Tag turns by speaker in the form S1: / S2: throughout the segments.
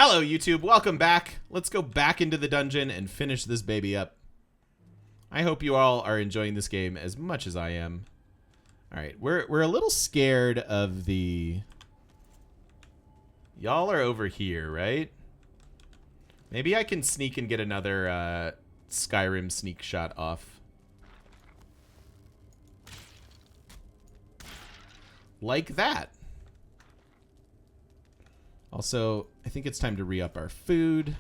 S1: Hello, YouTube. Welcome back. Let's go back into the dungeon and finish this baby up. I hope you all are enjoying this game as much as I am. All right, we're a little scared of the... Y'all are over here, right? Maybe I can sneak and get another Skyrim sneak shot off. Like that. Also, I think it's time to re-up our food.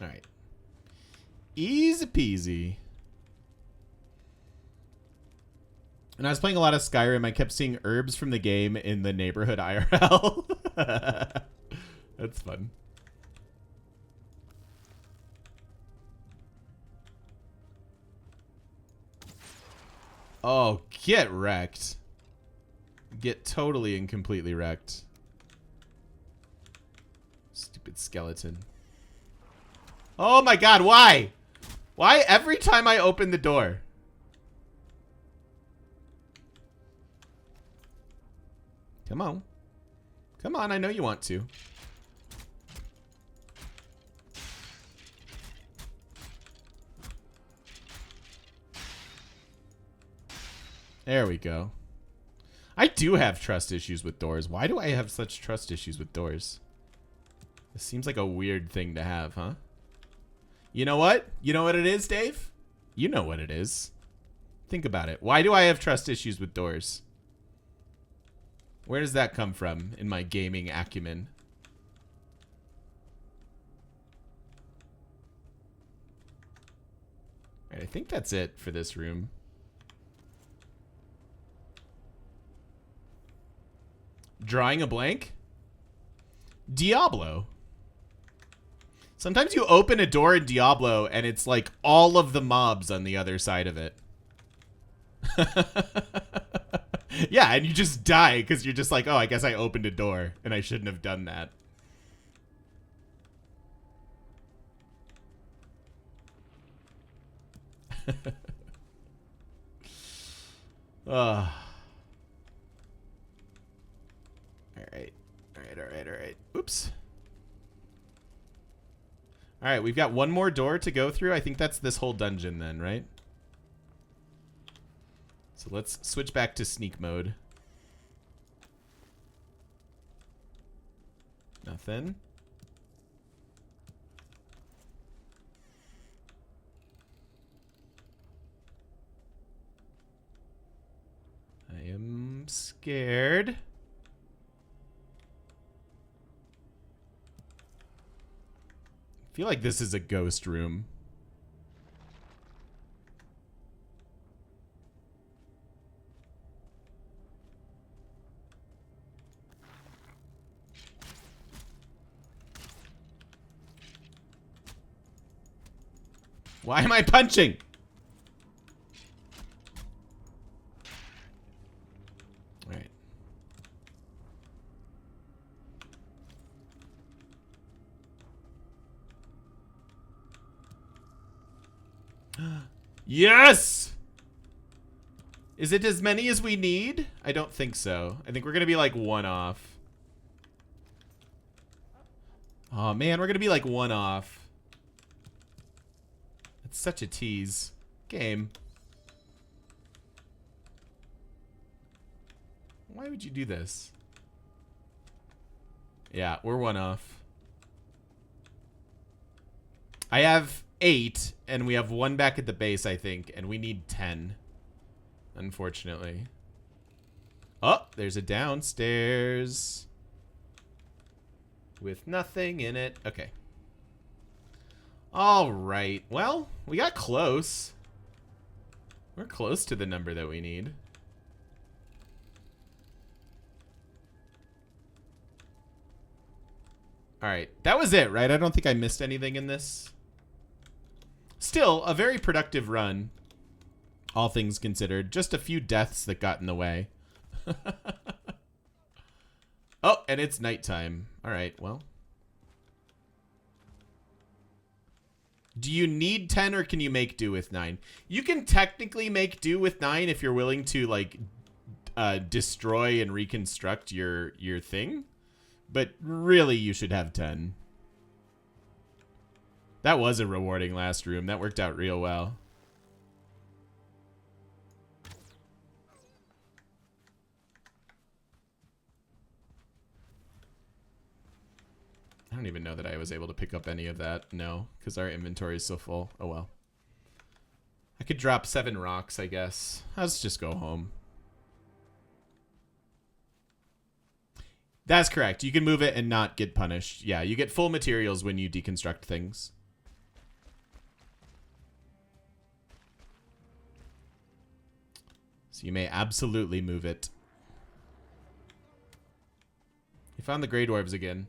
S1: All right. Easy peasy. And I was playing a lot of Skyrim. I kept seeing herbs from the game in the neighborhood IRL. That's fun. Oh, get wrecked. Get totally and completely wrecked. Stupid skeleton. Oh my god, why? Why every time I open the door? Come on. Come on, I know you want to. There we go. I do have trust issues with doors. Why do I have such trust issues with doors? This seems like a weird thing to have, huh? You know what? You know what it is, Dave? You know what it is. Think about it. Why do I have trust issues with doors? Where does that come from in my gaming acumen? All right, I think that's it for this room. Drawing a blank? Diablo. Sometimes you open a door in Diablo and it's like all of the mobs on the other side of it. Yeah, and you just die because you're just like, oh, I guess I opened a door and I shouldn't have done that. All right. All right. Oops. All right, we've got one more door to go through. I think that's this whole dungeon then, right? So let's switch back to sneak mode. Nothing. I am scared. I feel like this is a ghost room. Why am I punching? All right. Yes! Is it as many as we need? I don't think so. I think we're gonna be like one off. Oh man, we're gonna be like one off. That's such a tease. Game. Why would you do this? Yeah, we're one off. I have 8, and we have 1 back at the base, I think, and we need 10. Unfortunately. Oh, there's a downstairs. With nothing in it. Okay. All right. Well, we got close. We're close to the number that we need. All right. That was it, right? I don't think I missed anything in this. Still, a very productive run, all things considered. Just a few deaths that got in the way. Oh, and it's nighttime. All right, well. Do you need 10 or can you make do with 9? You can technically make do with 9 if you're willing to like destroy and reconstruct your thing. But really you should have 10. That was a rewarding last room. That worked out real well. I don't even know that I was able to pick up any of that. No, because our inventory is so full. Oh well. I could drop 7 rocks, I guess. Let's just go home. That's correct. You can move it and not get punished. Yeah, you get full materials when you deconstruct things. So you may absolutely move it. You found the Grey Dwarves again.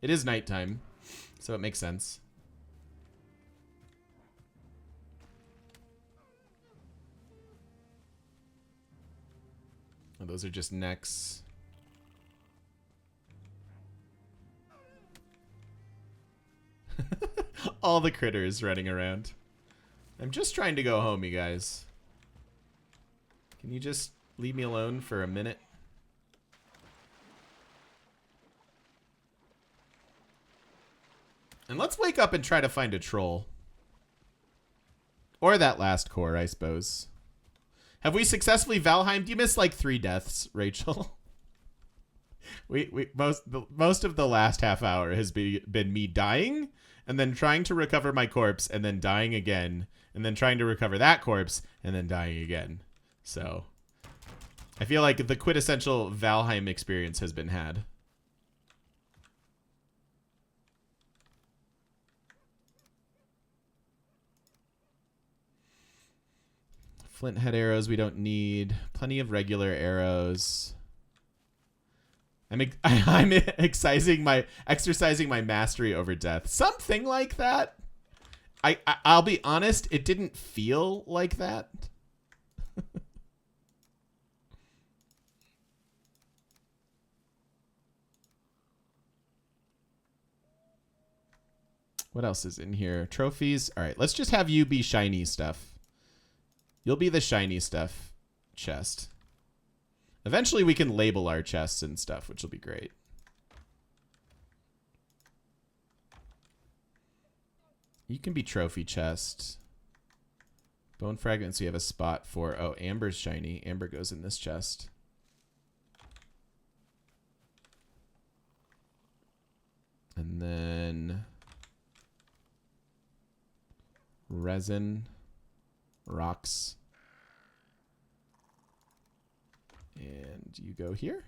S1: It is nighttime, so it makes sense. Oh, those are just necks. All the critters running around. I'm just trying to go home, you guys. Can you just leave me alone for a minute? And let's wake up and try to find a troll. Or that last core, I suppose. Have we successfully Valheimed? You missed like 3 deaths, Rachel. Most of the last half hour has been me dying and then trying to recover my corpse and then dying again and then trying to recover that corpse and then dying again. So I feel like the quintessential Valheim experience has been had. Flint head arrows we don't need. Plenty of regular arrows. I'm exercising my mastery over death. Something like that. I'll be honest, it didn't feel like that. What else is in here? Trophies. All right, let's just have you be shiny stuff. You'll be the shiny stuff chest. Eventually we can label our chests and stuff, which will be great. You can be trophy chest. Bone fragments we have a spot for. Oh, amber's shiny. Amber goes in this chest. And then resin, rocks. And you go here.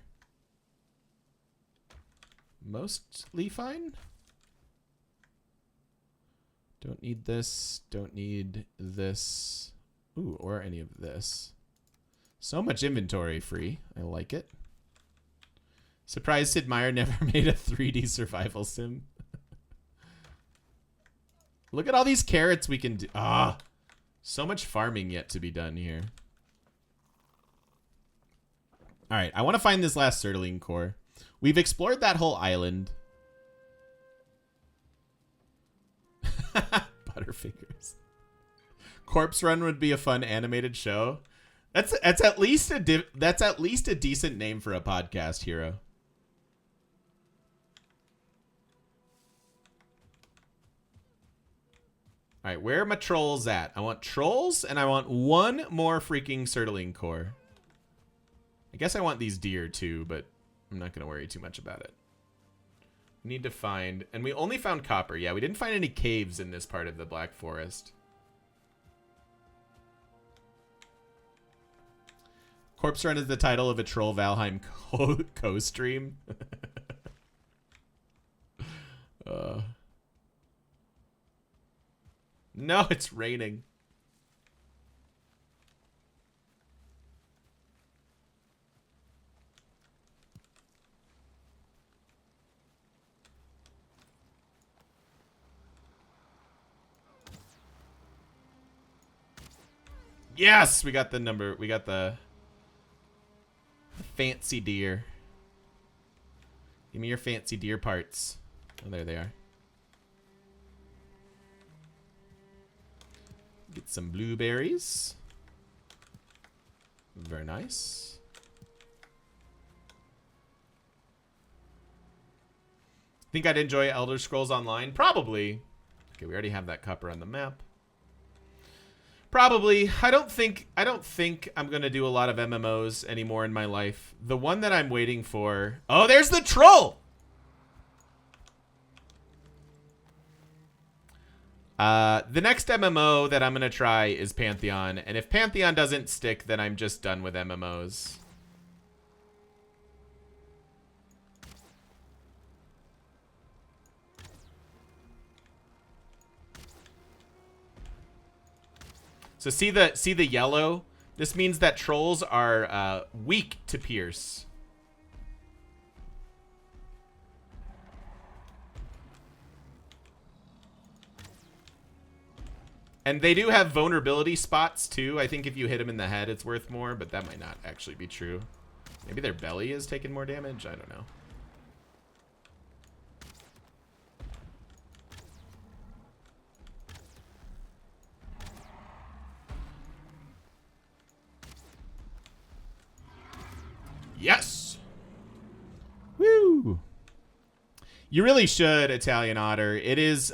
S1: Mostly fine. Don't need this. Don't need this. Ooh, or any of this. So much inventory free. I like it. Surprised Sid Meier never made a 3D survival sim. Look at all these carrots we can do. Ah, so much farming yet to be done here. All right, I want to find this last Sertaline core. We've explored that whole island. Butterfingers. Corpse Run would be a fun animated show. That's at least a decent name for a podcast, Hero. All right, where are my trolls at? I want trolls, and I want one more freaking Sertaline core. I guess I want these deer too, but I'm not going to worry too much about it. We need to find... And we only found copper. Yeah, we didn't find any caves in this part of the Black Forest. Corpse Run is the title of a Troll Valheim co-stream. No, it's raining. Yes, we got the number. We got the fancy deer. Give me your fancy deer parts. Oh, there they are. Get some blueberries. Very nice. Think I'd enjoy Elder Scrolls Online? Probably. Okay, we already have that copper on the map. Probably. I don't think I'm gonna do a lot of MMOs anymore in my life. The one that I'm waiting for. Oh, there's the troll! The next MMO that I'm gonna try is Pantheon, and if Pantheon doesn't stick, then I'm just done with MMOs. So see the yellow? This means that trolls are weak to pierce. And they do have vulnerability spots too. I think if you hit them in the head, it's worth more, but that might not actually be true. Maybe their belly is taking more damage. I don't know. Yes. Woo. You really should, Italian Otter. It is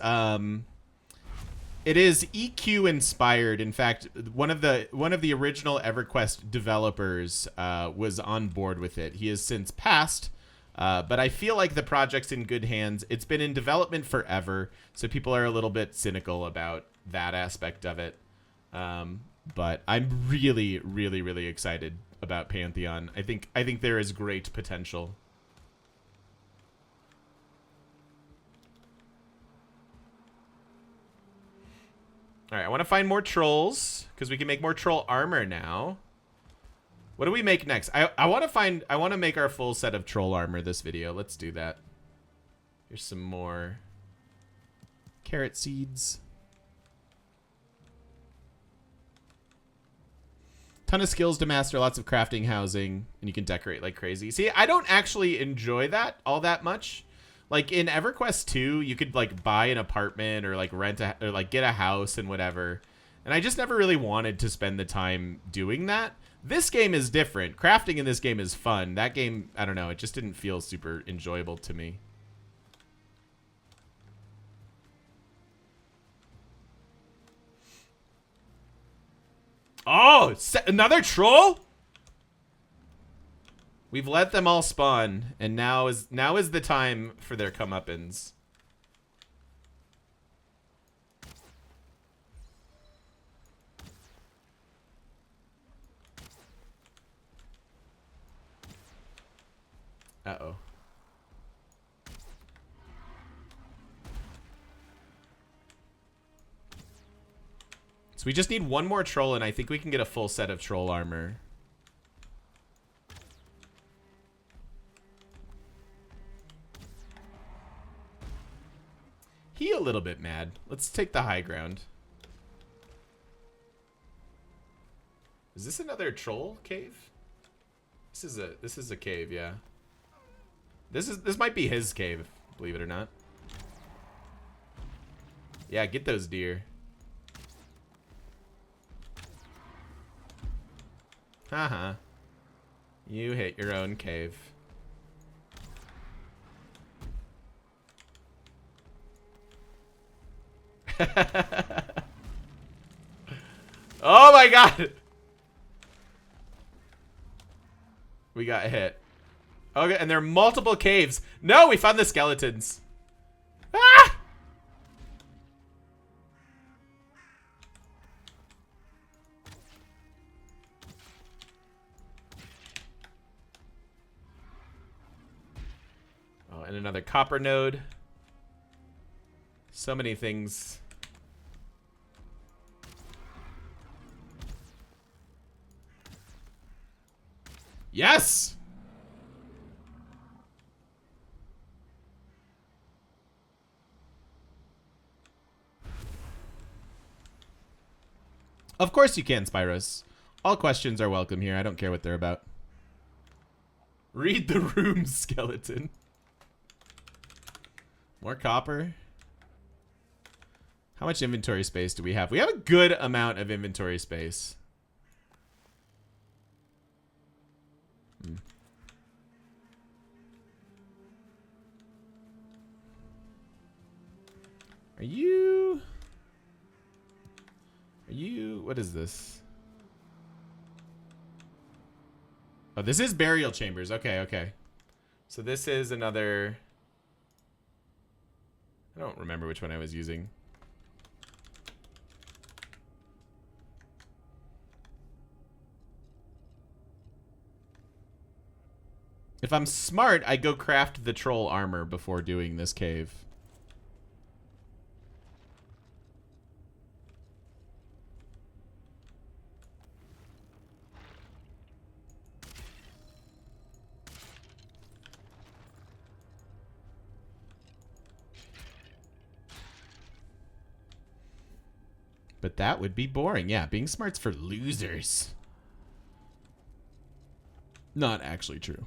S1: EQ inspired. In fact, one of the original EverQuest developers was on board with it. He has since passed, but I feel like the project's in good hands. It's been in development forever, so people are a little bit cynical about that aspect of it. But I'm really, really, really excited about Pantheon. I think there is great potential. All right, I want to find more trolls because we can make more troll armor now. What do we make next? I want to make our full set of troll armor this video. Let's do that. Here's some more carrot seeds. Ton of skills to master, lots of crafting, housing, and you can decorate like crazy. See, I don't actually enjoy that all that much. Like in EverQuest 2, you could like buy an apartment or like rent or like get a house and whatever. And I just never really wanted to spend the time doing that. This game is different. Crafting in this game is fun. That game, I don't know, it just didn't feel super enjoyable to me. Oh, another troll? We've let them all spawn, and now is the time for their comeuppance. Uh-oh. So we just need one more troll, and I think we can get a full set of troll armor. He a little bit mad. Let's take the high ground. Is this another troll cave? This is a cave, yeah. This might be his cave, believe it or not. Yeah, get those deer. Haha. You hit your own cave. Oh my god! We got hit. Okay, and there are multiple caves. No, we found the skeletons. Ah! Oh, and another copper node. So many things. Yes! Of course you can, Spyros. All questions are welcome here. I don't care what they're about. Read the room, skeleton. More copper. How much inventory space do we have? We have a good amount of inventory space. Are you... What is this? Oh, this is burial chambers. Okay, okay. So this is another... I don't remember which one I was using. If I'm smart, I go craft the troll armor before doing this cave. But that would be boring. Yeah, being smart's for losers. Not actually true.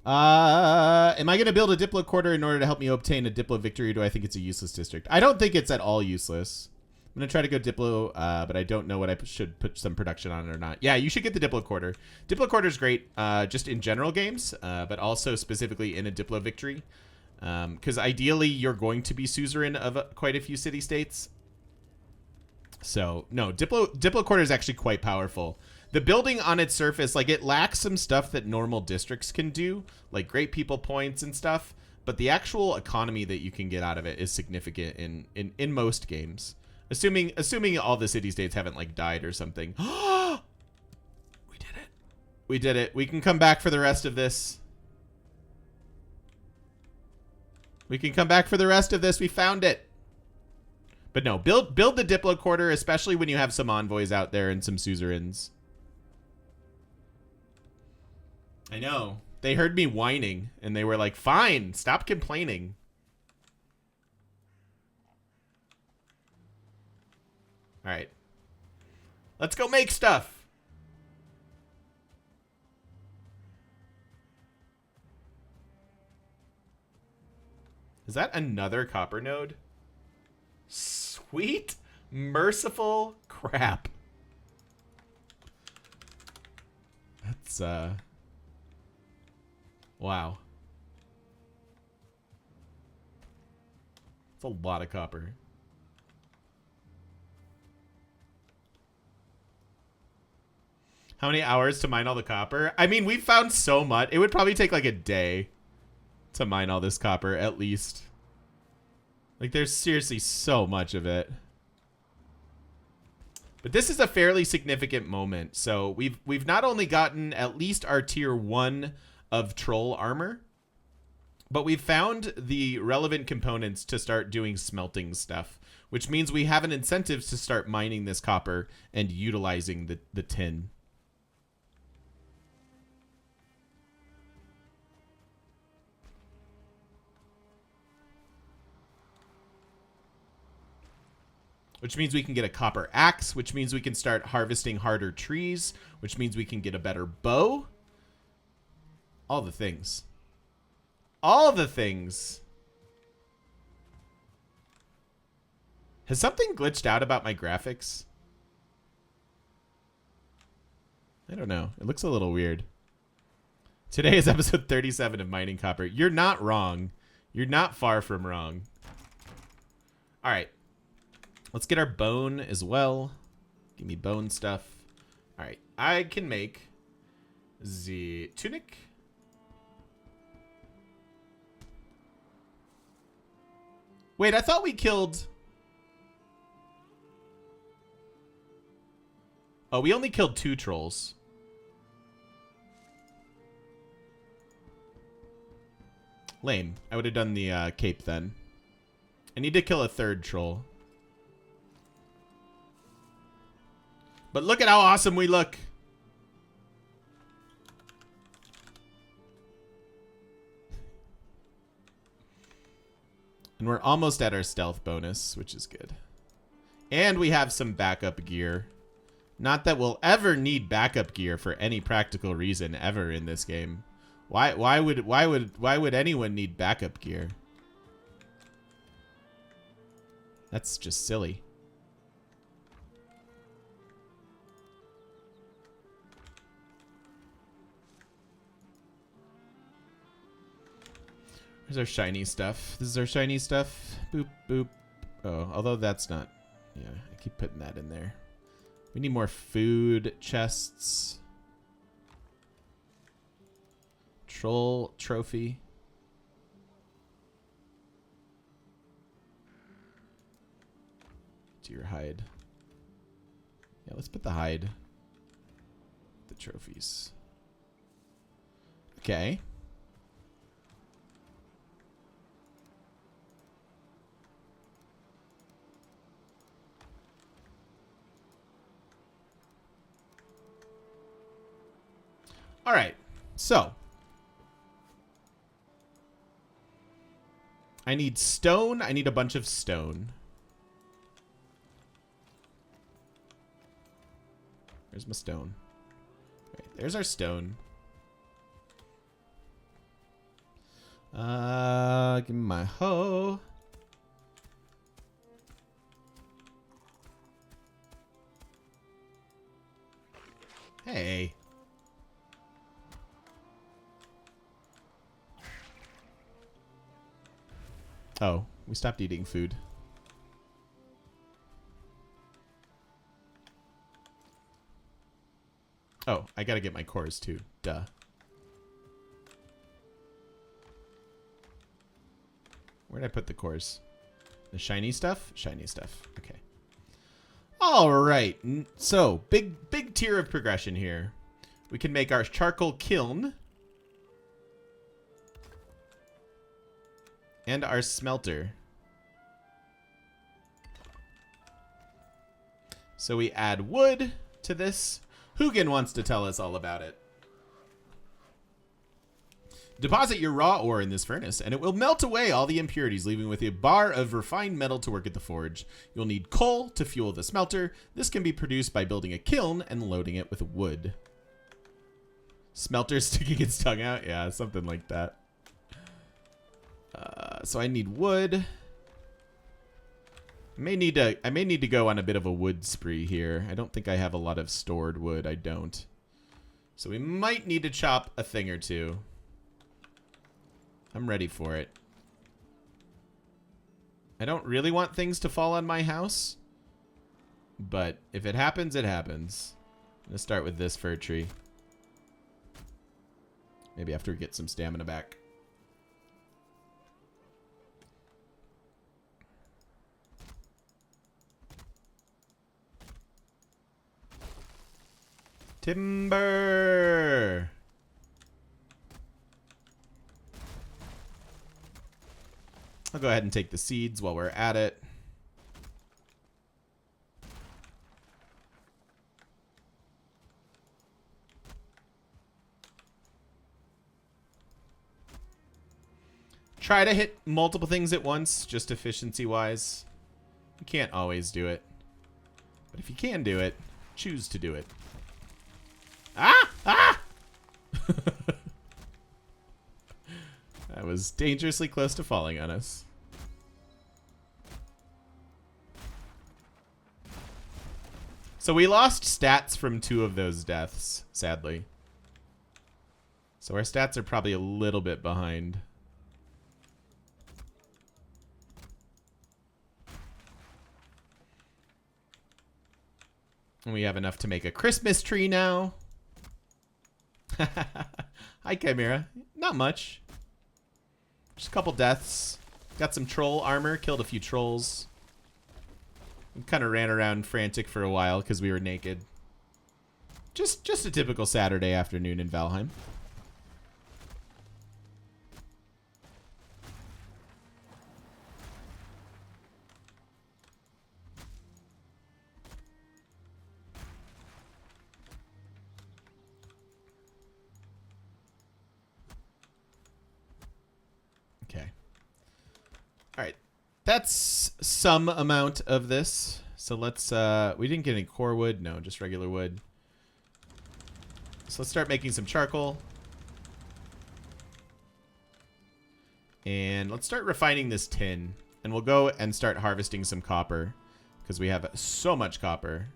S1: Am I going to build a Diplo quarter in order to help me obtain a Diplo victory, or do I think it's a useless district? I don't think it's at all useless. I'm going to try to go Diplo, but I don't know what I should put some production on it or not. Yeah, you should get the Diplo quarter. Diplo quarter is great just in general games, but also specifically in a Diplo victory. Because ideally, you're going to be suzerain of quite a few city-states. So, no, Diplo quarter is actually quite powerful. The building on its surface, like, it lacks some stuff that normal districts can do, like great people points and stuff, but the actual economy that you can get out of it is significant in most games. Assuming all the city-states haven't, like, died or something. We did it. We did it. We can come back for the rest of this. We can come back for the rest of this. We found it. But no, build the Diplo quarter, especially when you have some envoys out there and some suzerains. I know. They heard me whining, and they were like, fine, stop complaining. All right. Let's go make stuff. Is that another copper node? Sweet, merciful crap. That's, wow. That's a lot of copper. How many hours to mine all the copper? I mean, we've found so much. It would probably take like a day to mine all this copper, at least. Like, there's seriously so much of it. But this is a fairly significant moment. So we've not only gotten at least our tier 1 of troll armor, but we've found the relevant components to start doing smelting stuff, which means we have an incentive to start mining this copper and utilizing the tin. Which means we can get a copper axe, which means we can start harvesting harder trees, which means we can get a better bow. All the things. All the things. Has something glitched out about my graphics? I don't know. It looks a little weird. Today is episode 37 of Mining Copper. You're not wrong. You're not far from wrong. All right. Let's get our bone as well. Give me bone stuff. All right. I can make the tunic. Wait, I thought we killed... Oh, we only killed 2 trolls. Lame. I would have done the cape then. I need to kill a 3rd troll. But look at how awesome we look. And we're almost at our stealth bonus, which is good. And we have some backup gear. Not that we'll ever need backup gear for any practical reason ever in this game. Why would anyone need backup gear? That's just silly. Here's our shiny stuff. This is our shiny stuff. Boop, boop. Oh, although that's not... Yeah, I keep putting that in there. We need more food chests. Troll trophy. To your hide. Yeah, let's put the hide. The trophies. Okay. All right, so I need stone. I need a bunch of stone. Where's my stone? Okay, there's our stone. Give me my hoe. Hey. Oh, we stopped eating food. Oh, I gotta get my cores too. Duh. Where'd I put the cores? The shiny stuff? Shiny stuff. Okay. All right. So, big tier of progression here. We can make our charcoal kiln. And our smelter. So we add wood to this. Hugin wants to tell us all about it. Deposit your raw ore in this furnace, and it will melt away all the impurities, leaving with a bar of refined metal to work at the forge. You'll need coal to fuel the smelter. This can be produced by building a kiln and loading it with wood. Smelter sticking its tongue out? Yeah, something like that. So I need wood. I may need to go on a bit of a wood spree here. I don't think I have a lot of stored wood. I don't. So we might need to chop a thing or two. I'm ready for it. I don't really want things to fall on my house. But if it happens, it happens. I'm gonna start with this fir tree. Maybe after we get some stamina back. Timber! I'll go ahead and take the seeds while we're at it. Try to hit multiple things at once, just efficiency-wise. You can't always do it. But if you can do it, choose to do it. Ah! Ah! That was dangerously close to falling on us. So we lost stats from 2 of those deaths, sadly. So our stats are probably a little bit behind. And we have enough to make a Christmas tree now. Hi, Chimera. Not much. Just a couple deaths. Got some troll armor. Killed a few trolls. We kind of ran around frantic for a while because we were naked. Just a typical Saturday afternoon in Valheim. Okay. All right. That's some amount of this. So let's, we didn't get any core wood. No, just regular wood. So let's start making some charcoal. And let's start refining this tin. and we'll go and start harvesting some copper because we have so much copper.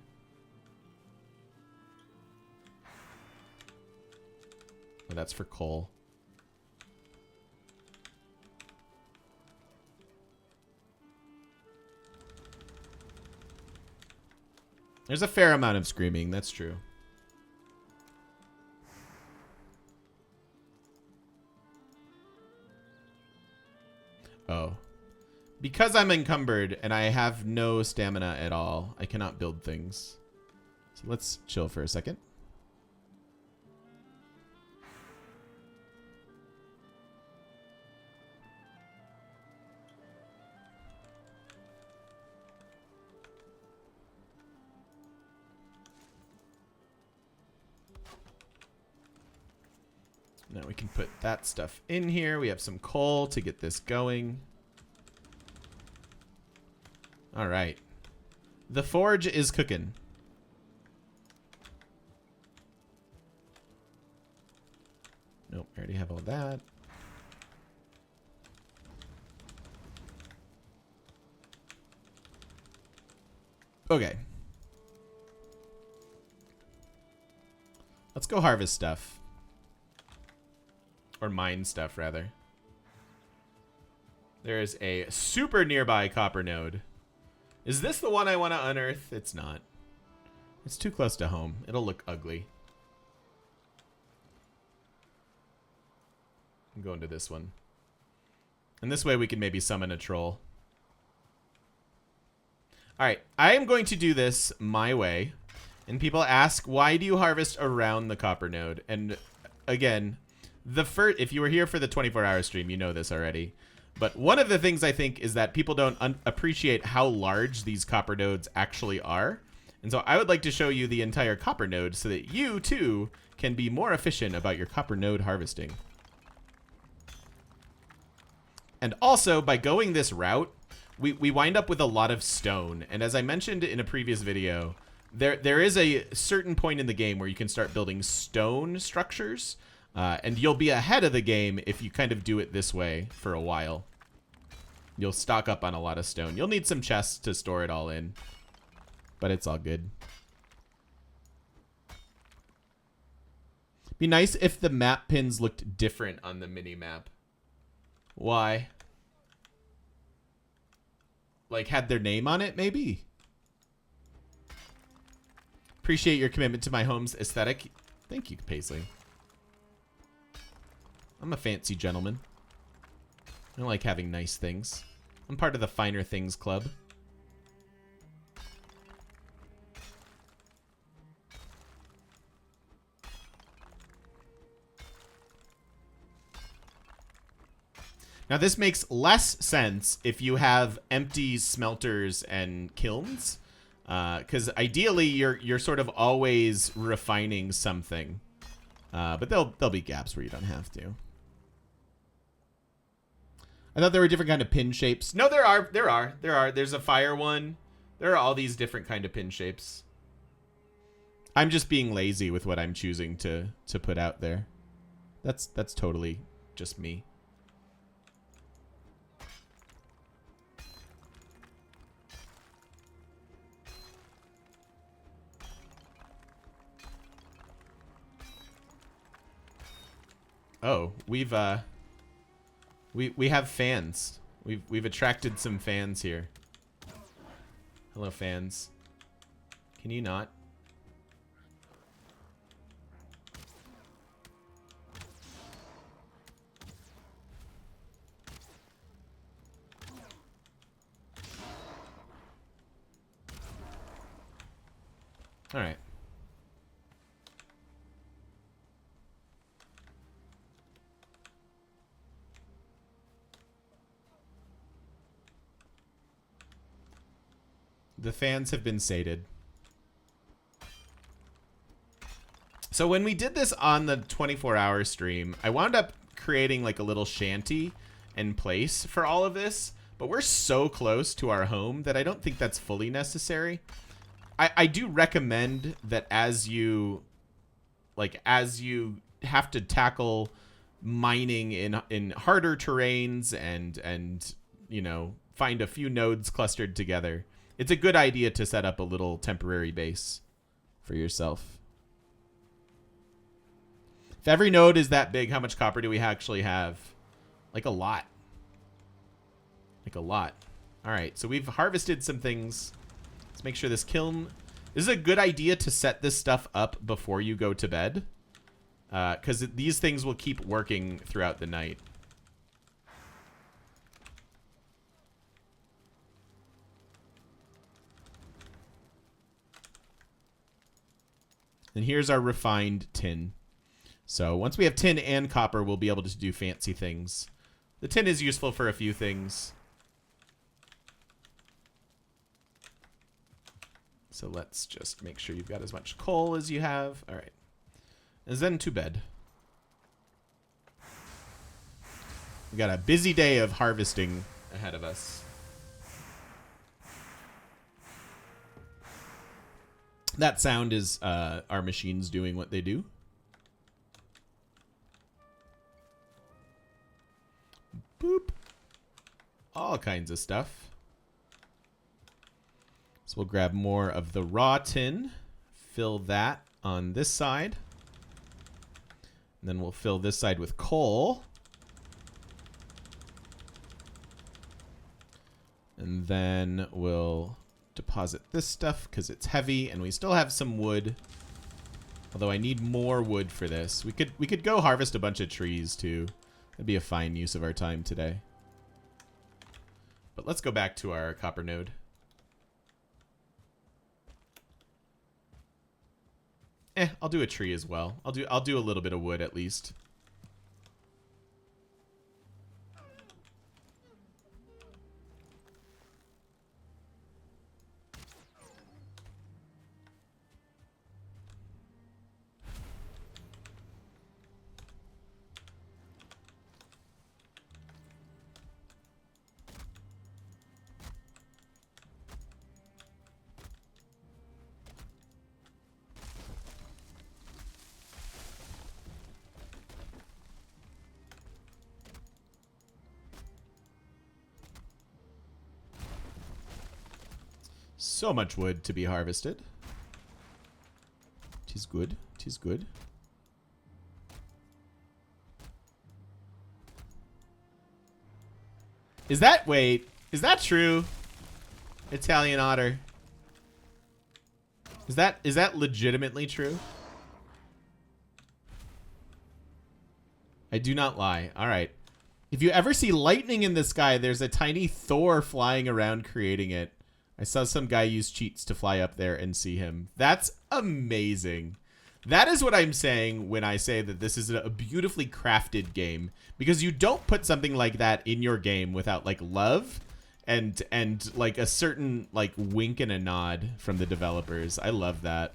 S1: Oh, that's for coal. There's a fair amount of screaming, that's true. Oh. Because I'm encumbered and I have no stamina at all, I cannot build things. So let's chill for a second. Now we can put that stuff in here. We have some coal to get this going. All right. The forge is cooking. Nope, I already have all that. Okay. Let's go harvest stuff. Or mine stuff, rather. There is a super nearby copper node. Is this the one I want to unearth? It's not. It's too close to home. It'll look ugly. I'm going to this one. And this way we can maybe summon a troll. Alright, I am going to do this my way. And people ask, why do you harvest around the copper node? And again, if you were here for the 24-hour stream, you know this already. But one of the things I think is that people don't appreciate how large these copper nodes actually are. And so I would like to show you the entire copper node so that you, too, can be more efficient about your copper node harvesting. And also, by going this route, we wind up with a lot of stone. And as I mentioned in a previous video, there is a certain point in the game where you can start building stone structures. And you'll be ahead of the game if you kind of do it this way for a while. You'll stock up on a lot of stone. You'll need some chests to store it all in. But it's all good. Be nice if the map pins looked different on the mini-map. Why? Like, had their name on it, maybe? Appreciate your commitment to my home's aesthetic. Thank you, Paisley. I'm a fancy gentleman. I like having nice things. I'm part of the Finer Things Club. Now this makes less sense if you have empty smelters and kilns. Because ideally you're sort of always refining something. But there'll be gaps where you don't have to. I thought there were different kind of pin shapes. No, there are. There's a fire one. There are all these different kind of pin shapes. I'm just being lazy with what I'm choosing to put out there. That's totally just me. Oh, we have fans. We've attracted some fans here. Hello, fans. Can you not? All right. The fans have been sated. So when we did this on the 24-hour stream, I wound up creating like a little shanty in place for all of this, but we're so close to our home that I don't think that's fully necessary. I do recommend that as you have to tackle mining in harder terrains and you know, find a few nodes clustered together, it's a good idea to set up a little temporary base for yourself. If every node is that big, how much copper do we actually have? Like a lot. Like a lot. All right, so we've harvested some things. Let's make sure this kiln... This is a good idea to set this stuff up before you go to bed. Because these things will keep working throughout the night. And here's our refined tin. So once we have tin and copper, we'll be able to do fancy things. The tin is useful for a few things. So let's just make sure you've got as much coal as you have. All right. And then to bed. We got a busy day of harvesting ahead of us. That sound is our machines doing what they do. Boop. All kinds of stuff. So we'll grab more of the raw tin. Fill that on this side. And then we'll fill this side with coal. And then we'll deposit this stuff because it's heavy and we still have some wood. Although I need more wood for this. We could go harvest a bunch of trees too. That'd be a fine use of our time today. But let's go back to our copper node. I'll do a tree as well. I'll do a little bit of wood at least. So much wood to be harvested. Tis good. Tis good. Is that... Wait. Is that true? Italian otter. Is that legitimately true? I do not lie. All right. If you ever see lightning in the sky, there's a tiny Thor flying around creating it. I saw some guy use cheats to fly up there and see him. That's amazing. That is what I'm saying when I say that this is a beautifully crafted game. Because you don't put something like that in your game without like love and like a certain like wink and a nod from the developers. I love that.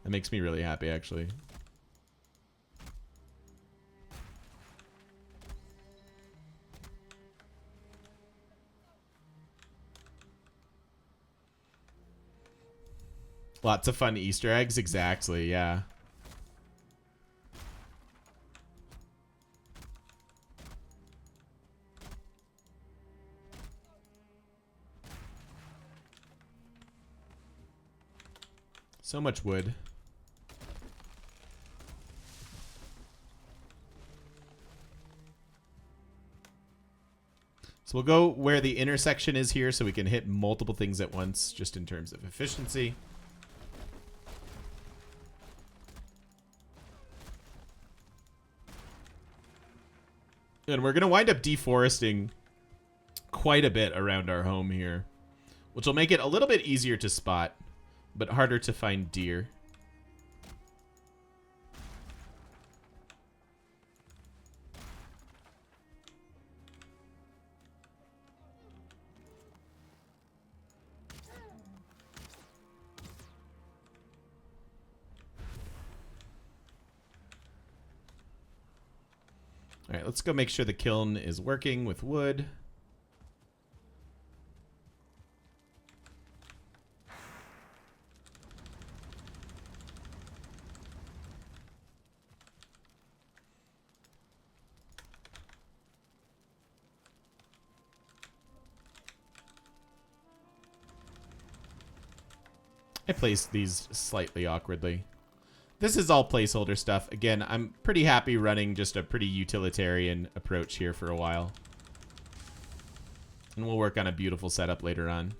S1: That makes me really happy actually. Lots of fun Easter eggs, exactly, yeah. So much wood. So we'll go where the intersection is here so we can hit multiple things at once just in terms of efficiency. And we're going to wind up deforesting quite a bit around our home here, which will make it a little bit easier to spot, but harder to find deer. All right, let's go make sure the kiln is working with wood. I placed these slightly awkwardly. This is all placeholder stuff. Again, I'm pretty happy running just a pretty utilitarian approach here for a while. And we'll work on a beautiful setup later on.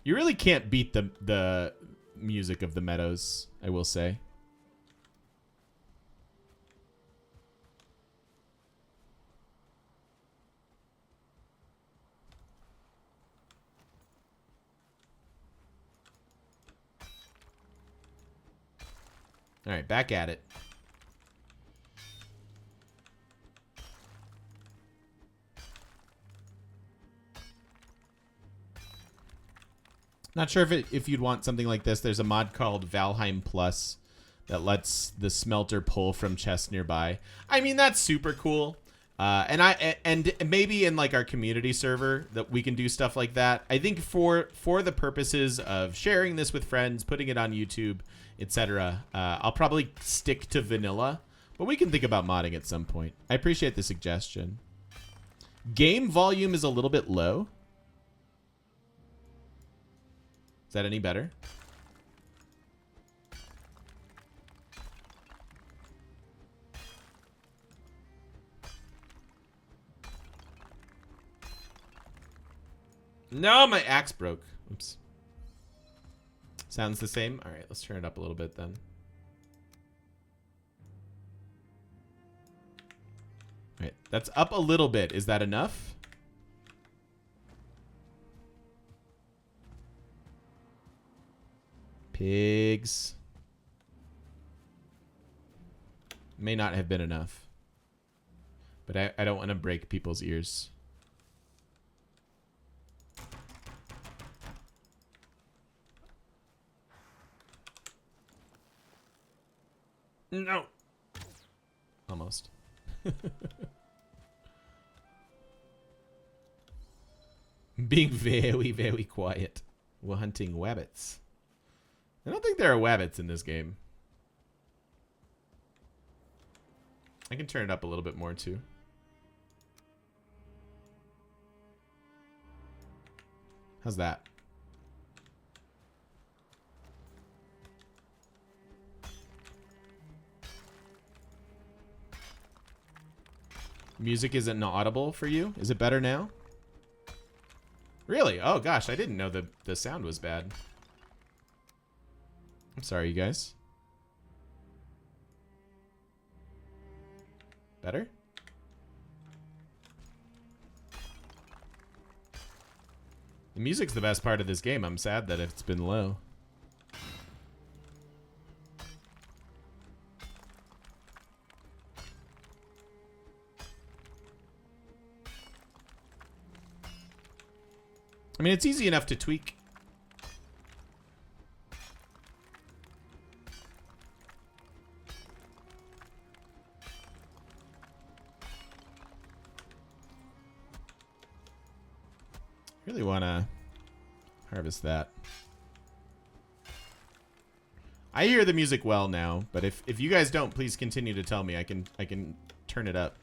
S1: You really can't beat the music of the meadows, I will say. All right, back at it. Not sure if you'd want something like this. There's a mod called Valheim Plus that lets the smelter pull from chests nearby. I mean, that's super cool. And maybe in like our community server that we can do stuff like that. I think for the purposes of sharing this with friends, putting it on YouTube, etc., I'll probably stick to vanilla, but we can think about modding at some point. I appreciate the suggestion. Game volume is a little bit low. Is that any better? No, my axe broke. Oops. Sounds the same. All right, let's turn it up a little bit then. All right, that's up a little bit. Is that enough? Pigs. May not have been enough. But I don't want to break people's ears. No. Almost. Being very, very quiet. We're hunting wabbits. I don't think there are wabbits in this game. I can turn it up a little bit more too. How's that? Music isn't audible for you? Is it better now? Really? Oh gosh, I didn't know the sound was bad. I'm sorry, you guys. Better? The music's the best part of this game. I'm sad that it's been low. I mean, it's easy enough to tweak. Really want to harvest that. I hear the music well now, but if you guys don't, please continue to tell me. I can turn it up.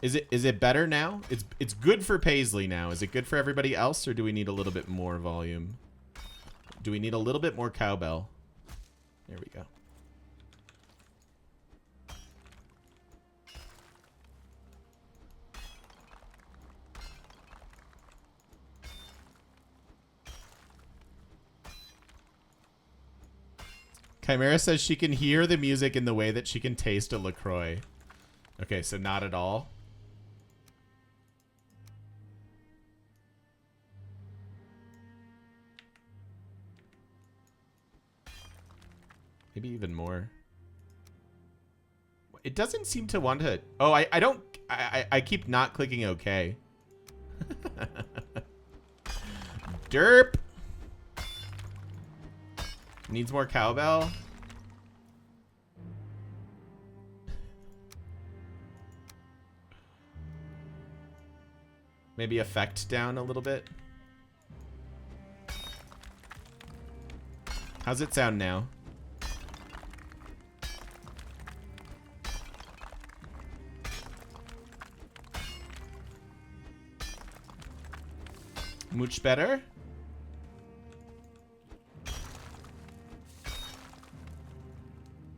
S1: Is it better now? It's good for Paisley now. Is it good for everybody else, or do we need a little bit more volume? Do we need a little bit more cowbell? There we go. Chimera says she can hear the music in the way that she can taste a LaCroix. Okay, so not at all. Maybe even more. It doesn't seem to want to... Oh, I keep not clicking OK. Derp. Needs more cowbell. Maybe effect down a little bit. How's it sound now? Much better.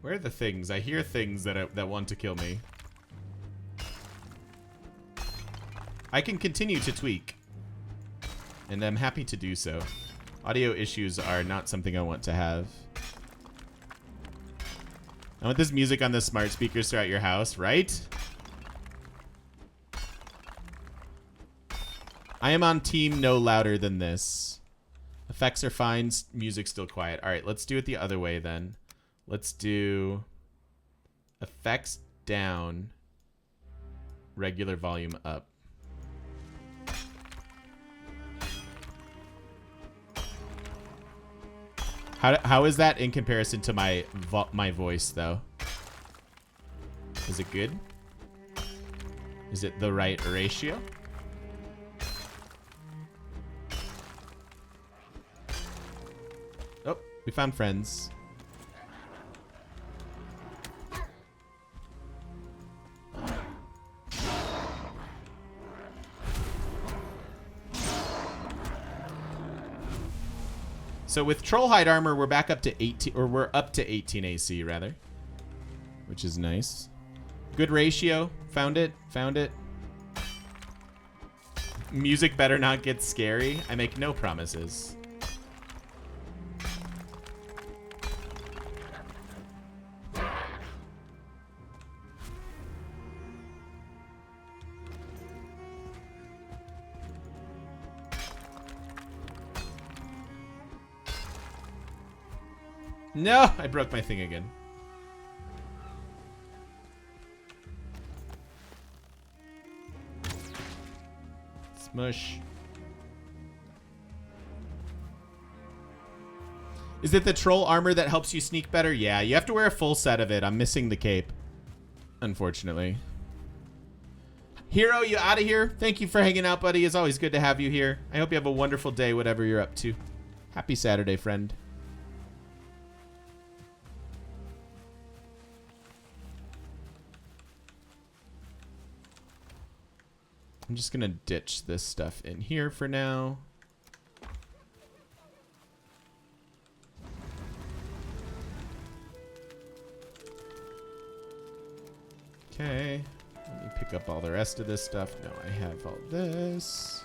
S1: Where are the things? I hear things that want to kill me. I can continue to tweak. And I'm happy to do so. Audio issues are not something I want to have. I want this music on the smart speakers throughout your house, right? I am on team no louder than this. Effects are fine, music still quiet. All right, let's do it the other way then. Let's do effects down, regular volume up. How is that in comparison to my voice though? Is it good? Is it the right ratio? Oh, we found friends. So with Trollhide armor, we're back up to 18, or we're up to 18 AC rather, which is nice. Good ratio. Found it. Found it. Music better not get scary. I make no promises. No, I broke my thing again. Smush. Is it the troll armor that helps you sneak better? Yeah, you have to wear a full set of it. I'm missing the cape, unfortunately. Hero, you out of here? Thank you for hanging out, buddy. It's always good to have you here. I hope you have a wonderful day, whatever you're up to. Happy Saturday, friend. I'm just gonna ditch this stuff in here for now. Okay, let me pick up all the rest of this stuff. No, I have all this.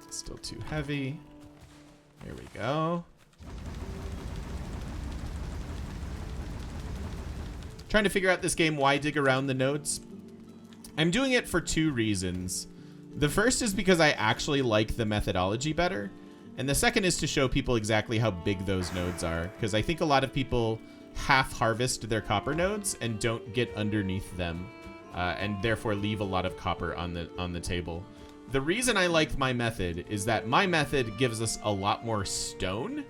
S1: It's still too heavy. There we go. Trying to figure out this game, why dig around the nodes? I'm doing it for two reasons. The first is because I actually like the methodology better. And the second is to show people exactly how big those nodes are. Because I think a lot of people half harvest their copper nodes and don't get underneath them. And therefore leave a lot of copper on the table. The reason I like my method is that my method gives us a lot more stone.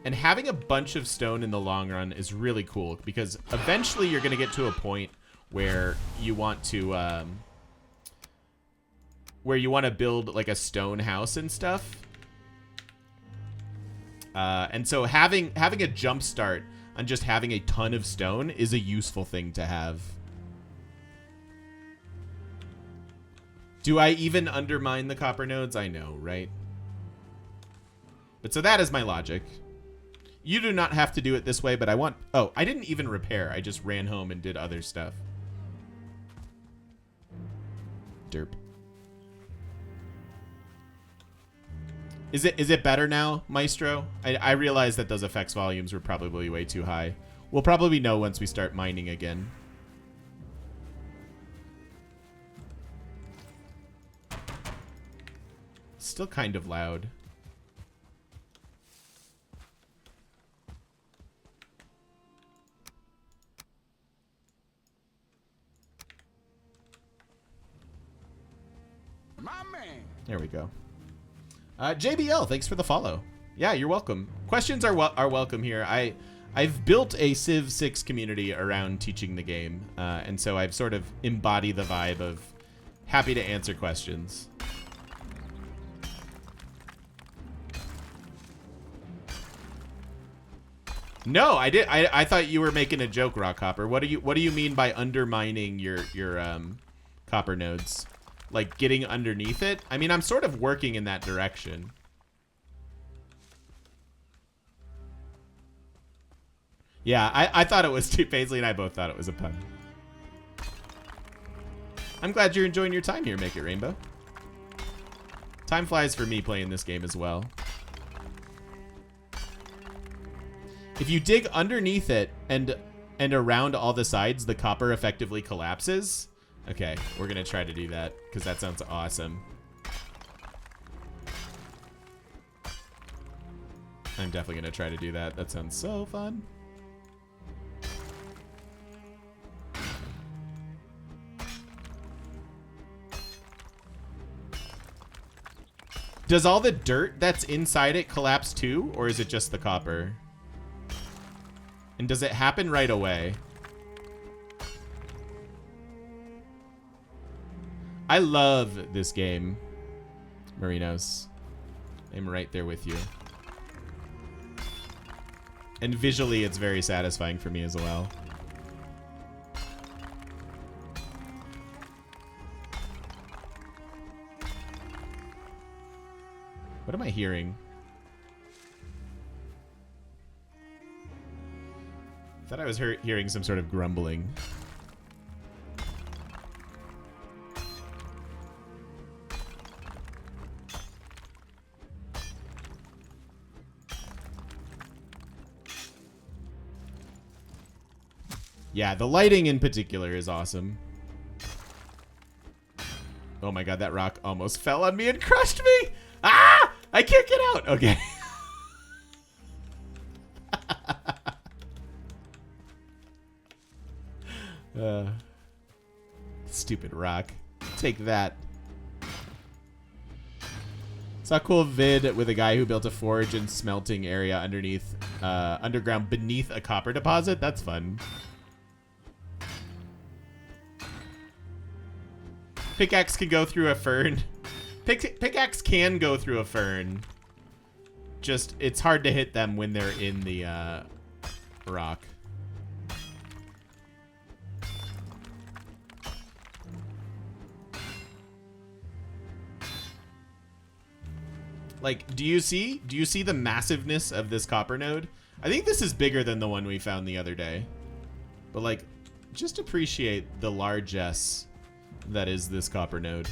S1: And having a bunch of stone in the long run is really cool because eventually you're going to get to a point where you want to build like a stone house and stuff. And so having a jump start on just having a ton of stone is a useful thing to have. Do I even undermine the copper nodes? I know, right? But so that is my logic. You do not have to do it this way, but I want... Oh, I didn't even repair. I just ran home and did other stuff. Derp. Is it better now, Maestro? I realize that those effects volumes were probably way too high. We'll probably know once we start mining again. Still kind of loud.
S2: My man.
S1: There we go. JBL, thanks for the follow. Yeah, you're welcome. Questions are welcome here. I've built a Civ 6 community around teaching the game, and so I've sort of embodied the vibe of happy to answer questions. No, I did. I thought you were making a joke, Rock Hopper. What do you mean by undermining your copper nodes? Like getting underneath it? I mean, I'm sort of working in that direction. Yeah, I thought it was too. Paisley and I both thought it was a pun. I'm glad you're enjoying your time here, Make It Rainbow. Time flies for me playing this game as well. If you dig underneath it and around all the sides, the copper effectively collapses. Okay, we're gonna try to do that because that sounds awesome. I'm definitely gonna try to do that. That sounds so fun. Does all the dirt that's inside it collapse too, or is it just the copper? And does it happen right away? I love this game, Marinos. I'm right there with you. And visually, it's very satisfying for me as well. What am I hearing? I thought I was hearing some sort of grumbling. Yeah, the lighting in particular is awesome. Oh my god, that rock almost fell on me and crushed me! Ah! I can't get out! Okay. Stupid rock. Take that. Saw a cool vid with a guy who built a forge and smelting area underneath, underground beneath a copper deposit. That's fun. Pickaxe can go through a fern. Pickaxe can go through a fern. Just, it's hard to hit them when they're in the rock. Like, do you see the massiveness of this copper node? I think this is bigger than the one we found the other day. But like, just appreciate the largesse that is this copper node.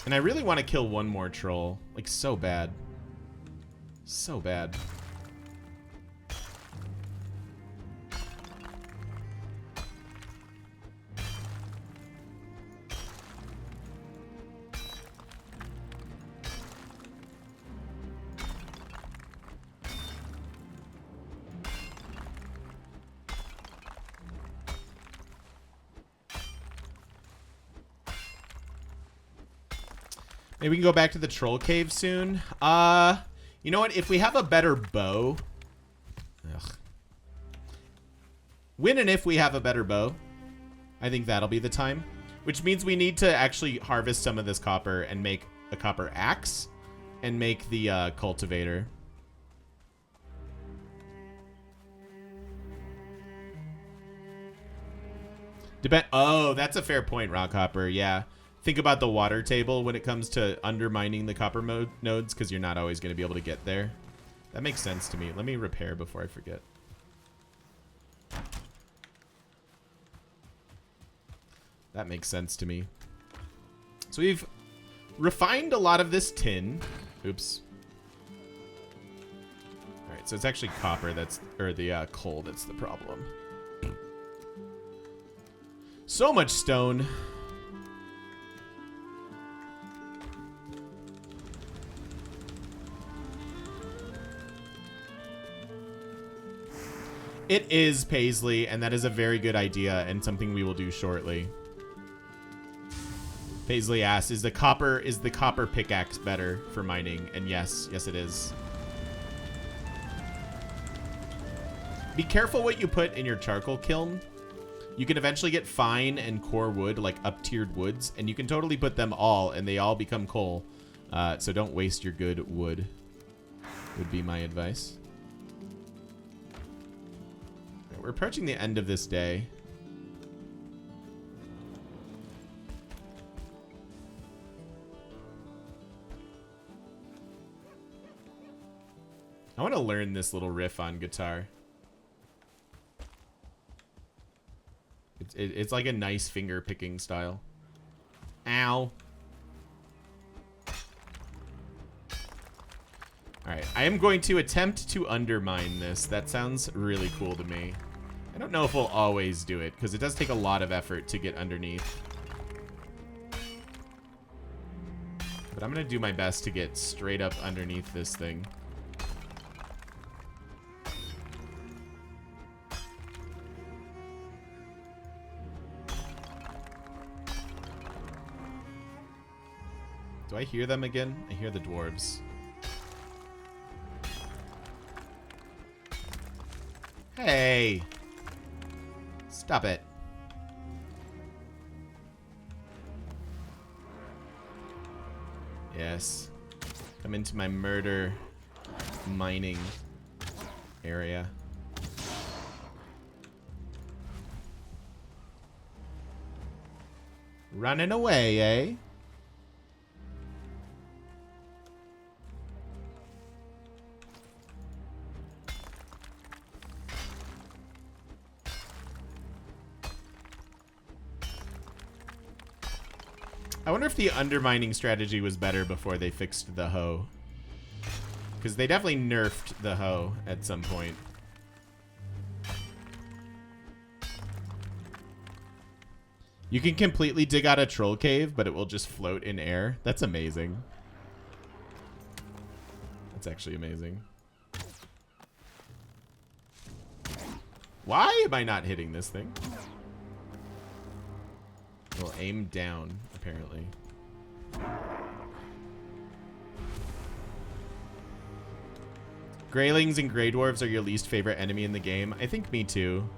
S1: And I really want to kill one more troll. Like, so bad. So bad. Maybe we can go back to the troll cave soon. You know what? If we have a better bow... Ugh. When and if we have a better bow, I think that'll be the time. Which means we need to actually harvest some of this copper and make a copper axe and make the cultivator. Oh, that's a fair point, Rockhopper. Yeah. Think about the water table when it comes to undermining the copper nodes, because you're not always going to be able to get there. That makes sense to me. Let me repair before I forget. That makes sense to me. So we've refined a lot of this tin. Oops. All right, so it's actually copper that's, or the coal that's the problem. So much stone. It is Paisley, and that is a very good idea and something we will do shortly. Paisley asks, is the copper pickaxe better for mining? And yes, it is. Be careful what you put in your charcoal kiln. You can eventually get fine and core wood, like up-tiered woods, and you can totally put them all, and they all become coal. So don't waste your good wood, would be my advice. Right, we're approaching the end of this day. I want to learn this little riff on guitar. It's like a nice finger picking style. Ow. Alright, I am going to attempt to undermine this. That sounds really cool to me. I don't know if we'll always do it, because it does take a lot of effort to get underneath. But I'm going to do my best to get straight up underneath this thing. Do I hear them again? I hear the dwarves. Hey! Stop it. Yes. Come into my murder mining area. Running away, eh? I wonder if the undermining strategy was better before they fixed the hoe. Because they definitely nerfed the hoe at some point. You can completely dig out a troll cave, but it will just float in air. That's amazing. That's actually amazing. Why am I not hitting this thing? We'll aim down, apparently. Greylings and Grey Dwarves are your least favorite enemy in the game. I think me too.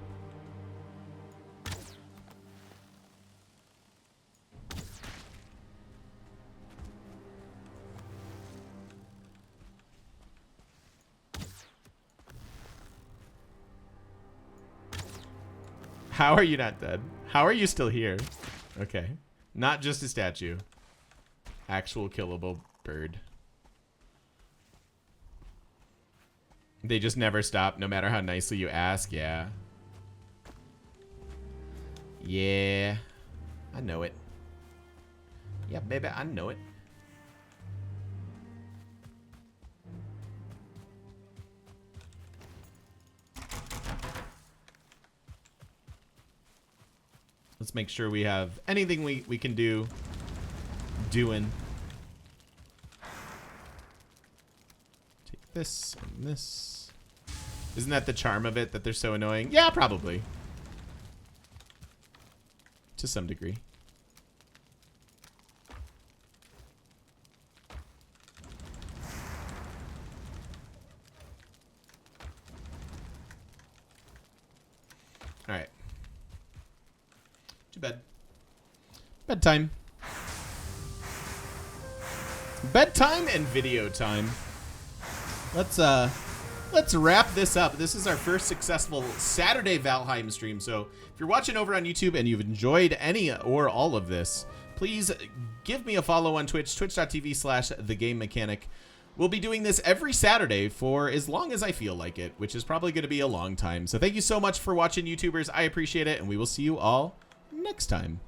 S1: How are you not dead? How are you still here? Okay. Not just a statue. Actual killable bird. They just never stop, no matter how nicely you ask. Yeah. Yeah. I know it. Yeah, baby, I know it. Let's make sure we have anything we can do. Doing. Take this and this. Isn't that the charm of it, that they're so annoying? Yeah, probably. To some degree. All right. To bed. Bedtime. Bedtime and video time. Let's wrap this up. This is our first successful Saturday Valheim stream. So if you're watching over on YouTube and you've enjoyed any or all of this, please give me a follow on Twitch, twitch.tv/thegamemechanic. We'll be doing this every Saturday for as long as I feel like it, which is probably going to be a long time. So thank you so much for watching, YouTubers. I appreciate it, and we will see you all next time.